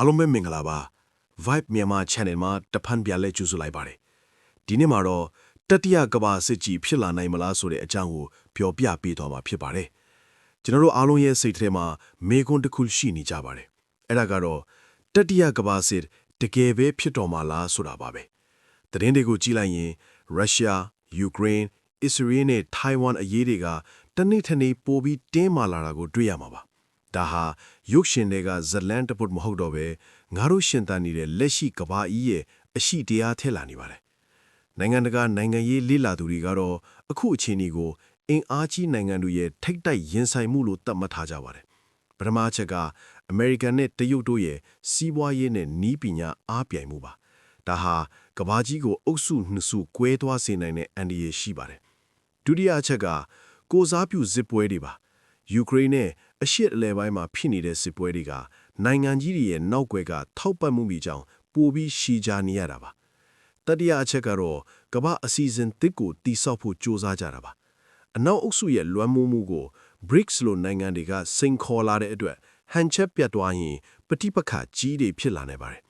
အားလုံးပဲမင်္ဂလာပါ Vibe မြန်မာ Channel မှာတဖန်ပြန်လဲကြိုဆိုလိုက်ပါတယ်ဒီနေ့မှာတော့တတိယကမ္ဘာစစ်ကြီးဖြစ်လာနိုင်မလားဆိုတဲ့အကြောင်းကိုပြောပြပေးသွားမှာဖြစ်ပါတယ်ကျွန်တော်တို့အားလုံးရဲ့စိတ်ထဲမှာမေခွန်းတစ်ခုရှိနေကြပါတယ်အဲ့ဒါကတော့တတိယကမ္ဘာစစ်တကယ်ပဲဖြစ်တော်မှာလားဆိုတာပါပဲသတင်းတွေကိုကြည့်လိုက်ရင်ရုရှားယူကရိန်းအစ္စရေးနဲ့ထိုင်ဝမ်အရေးတွေကတနေ့ထနေ့ပိုပြီးတင်းမာလာတာကိုတွေ့ရမှာပါဒါဟာရုပ်ရှင်တွေကဇလန်တပုတ်မဟုတ်တော့ပဲငါတို့ရှင်သန်နေတဲ့လက်ရှိကဘာကြီးရဲ့အရှိတရားထက်လာနေပါတယ်နိုင်ငံတကာနိုင်ငံရေးလေ့လာသူတွေကတော့အခုအခြေအနေကိုအင်အားကြီးနိုင်ငံတွေရဲ့ထိပ်တိုက်ရင်ဆိုင်မှုလို့သတ်မှတ်ထားကြပါတယ်ပထမအချက်ကအမေရိကန်နဲ့တရုတ်တို့ရဲ့စီးပွားရေးနဲ့နီးပညာအားပြိုင်မှုပါဒါဟာကဘာကြီးကိုအုပ်စုနှစ်စုကွဲသွားစေနိုင်တဲ့အန္တရာယ်ရှိပါတယ်ဒုတိယအချက်ကကိုစားပြုစစ်ပွဲတွေပါယူကရိန်းနဲ့အရှေ့အလယ်ပိုင်းမှာဖြစ်နေတဲ့စစ်ပွဲတွေကနိုင်ငံကြီးတွေရဲ့နောက်ွယ်ကထောက်ပံ့မှုမျိုးကြောင့်ပိုပြီးရှည်ကြာနေရတာပါတတိယအချက်ကတော့ကမ္ဘာအစီအစဉ်တစ်ကိုတိစောက်ဖို့ကြိုးစားကြတာပါအနောက်အုပ်စုရဲ့လွှမ်းမိုးမှုကို BRICS လိုနိုင်ငံတွေကစိန်ခေါ်လာတဲ့အတွက်ဟန်ချက်ပြတ်သွားရင်ပဋိပက္ခကြီးတွေဖြစ်လာနိုင်ပါတယ်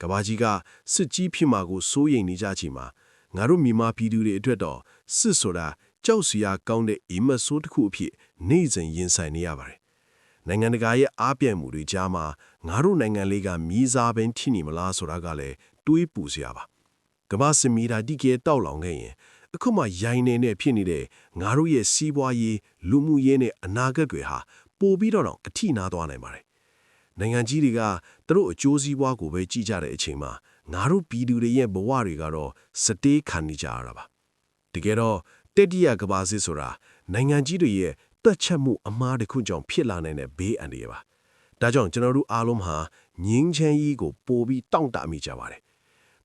ကမ္ဘာကြီးကစစ်ကြီးဖြစ်မှာကိုစိုးရိမ်နေကြချိန်မှာငါတို့မြန်မာပြည်သူတွေအတွက်တော့စစ်ဆိုတာကြောက်စရာကောင်းတဲ့အိမ်မက်ဆိုးတစ်ခုအဖြစ်နေ့စဉ်ရင်ဆိုင်နေရပါတယ်နိုင်ငံတကာရဲ့အားပြိုင်မှုတွေကြားမှာငါတို့နိုင်ငံလေးကမြည်စားပင်ထိနေမလားဆိုတာကလည်းတွေးပူစရာပါကမ္ဘာစစ်မီတာတိကျတောက်လောင်ခဲ့ရင်အခုမှရိုင်းနေဖြစ်နေတဲ့ငါတို့ရဲ့စီးပွားရေးလူမှုရေးနဲ့အနာဂတ်တွေဟာပိုပြီးတော့အထိနာသွားနိုင်ပါတယ်နိုင်ငံကြီးတွေကသူတို့အကျိုးစီးပွားကိုပဲကြည့်ကြတဲ့အချိန်မှာငါတို့ပြည်သူတွေရဲ့ဘဝတွေကတော့စတေးခံနေကြရတာပါတကယ်တော့တတိယကမ္ဘာစစ်ဆိုတာနိုင်ငံကြီးတွေရဲ့တွက်ချက်မှုအမှားတစ်ခုကြောင့်ဖြစ်လာနိုင်တဲ့ဘေးအန္တရာယ်ပါဒါကြောင့်ကျွန်တော်တို့အားလုံးဟာငြင်းချမ်းရေးကိုပိုပြီးတောင့်တမိကြပါတယ်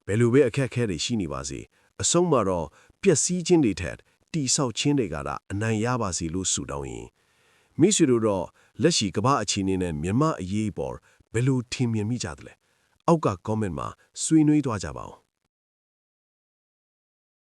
ဘယ်လိုပဲအခက်အခဲတွေရှိနေပါစေအဆုံးမှာတော့ပျက်စီးခြင်းတွေထက်တိဆောက်ခြင်းတွေကအနိုင်ရပါစေလို့ဆုတောင်းရင်မိတ်ဆွေတို့တော့လက်ရှိကမ္ဘာအခြေအနေနဲ့မြန်မာအရေးပေါ်ဘယ်လိုထင်မြင်မိကြသလဲအောက်က comment မှာဆွေးနွေးသွားကြပါဦး